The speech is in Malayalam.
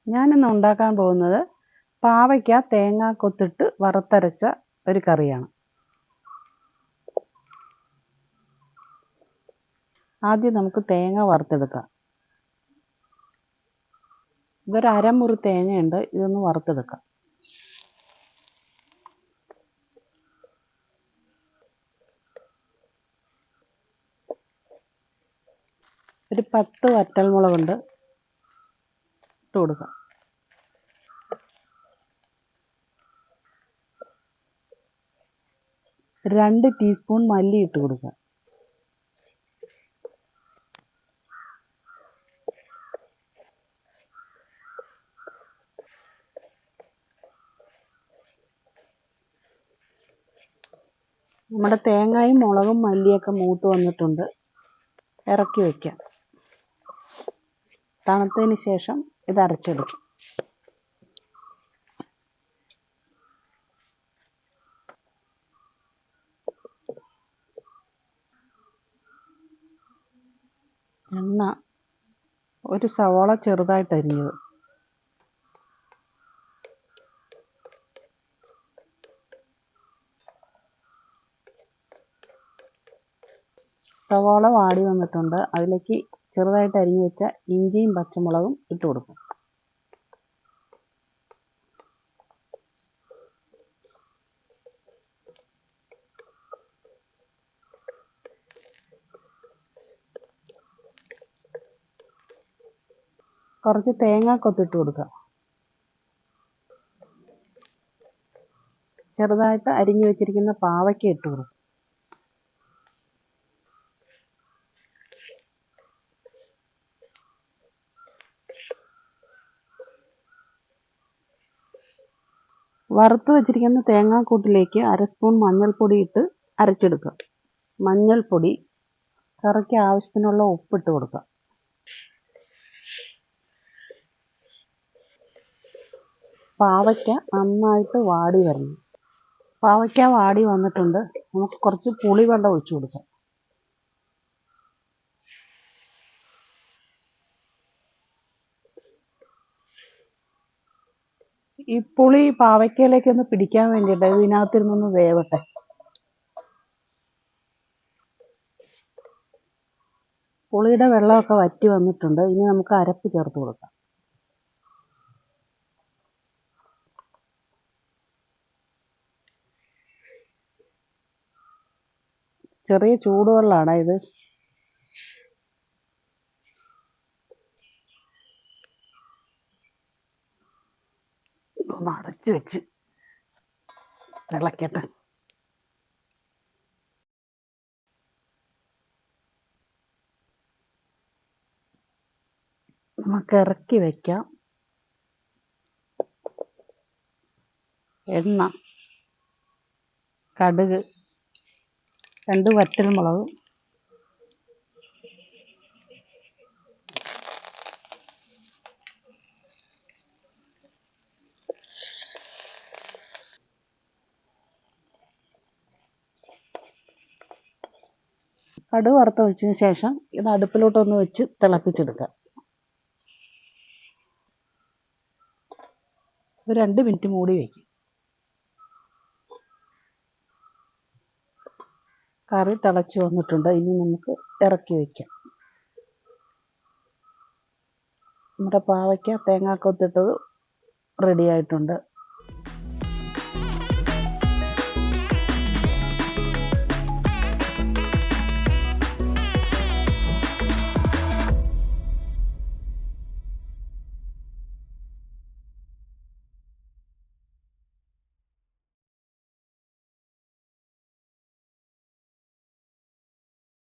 ഞാനിന്ന് ഉണ്ടാക്കാൻ പോകുന്നത് പാവയ്ക്ക തേങ്ങ കൊത്തിട്ട് വറുത്തരച്ച ഒരു കറിയാണ്. ആദ്യം നമുക്ക് തേങ്ങ വറുത്തെടുക്കാം. ഇതൊരു അരമുറി തേങ്ങയുണ്ട്, ഇതൊന്ന് വറുത്തെടുക്കാം. ഒരു 10 വറ്റൽമുളകുണ്ട്, ഇട്ട് കൊടുക്കാം. രണ്ട് ടീസ്പൂൺ മല്ലി ഇട്ട് കൊടുക്കുക. നമ്മുടെ തേങ്ങയും മുളകും മല്ലിയൊക്കെ മൂത്ത് വന്നിട്ടുണ്ട്, ഇറക്കി വയ്ക്കാം. തണുത്തതിന് ശേഷം ഇത് അരച്ചെടുക്കും. എണ്ണ, ഒരു സവാള ചെറുതായിട്ട് അരിഞ്ഞത്, സവാള വാടി വന്നിട്ടുണ്ട്. അതിലേക്ക് ചെറുതായിട്ട് അരിഞ്ഞു വെച്ച ഇഞ്ചിയും പച്ചമുളകും ഇട്ട് കൊടുക്കും. കുറച്ച് തേങ്ങ കൊത്തിട്ട് കൊടുക്കുക. ചെറുതായിട്ട് അരിഞ്ഞു വെച്ചിരിക്കുന്ന പാവയ്ക്ക ഇട്ട് കൊടുക്കുക. വറുത്ത് വെച്ചിരിക്കുന്ന തേങ്ങാക്കൂട്ടിലേക്ക് 1/2 സ്പൂൺ മഞ്ഞൾപ്പൊടി ഇട്ട് അരച്ചെടുക്കുക. മഞ്ഞൾപ്പൊടി, കറിക്ക് ആവശ്യത്തിനുള്ള ഉപ്പിട്ട് കൊടുക്കുക. പാവയ്ക്ക നന്നായിട്ട് വാടി വരണം. പാവയ്ക്ക വാടി വന്നിട്ടുണ്ട്, നമുക്ക് കുറച്ച് പുളിവെള്ളം ഒഴിച്ചു കൊടുക്കാം. ഈ പുളി പാവയ്ക്കയിലേക്ക് ഒന്ന് പിടിക്കാൻ വേണ്ടിയിട്ട് ഇതിനകത്തിരുന്നൊന്ന് വേവട്ടെ. പുളിയുടെ വെള്ളമൊക്കെ വറ്റി വന്നിട്ടുണ്ട്. ഇനി നമുക്ക് അരപ്പ് ചേർത്ത് കൊടുക്കാം. ചെറിയ ചൂടുവെള്ളമാണ് ഇത്. ഒന്ന് അടച്ചു വെച്ച് തിളക്കട്ടെ. നമുക്ക് ഇറക്കി വയ്ക്കാം. എണ്ണ, കടുക്, 2 വറ്റൽമുളക്, കടുക് വറുത്തൊഴിച്ചതിന് ശേഷം ഇത് അടുപ്പിലോട്ടൊന്ന് വെച്ച് തിളപ്പിച്ചെടുക്കുക. ഒരു 2 മിനിറ്റ് മൂടി വയ്ക്കും. കറി തിളച്ച് വന്നിട്ടുണ്ട്. ഇനി നമുക്ക് ഇറക്കി വയ്ക്കാം. നമ്മുടെ പാവയ്ക്ക തേങ്ങാക്കൊത്തിട്ടത് റെഡി ആയിട്ടുണ്ട്.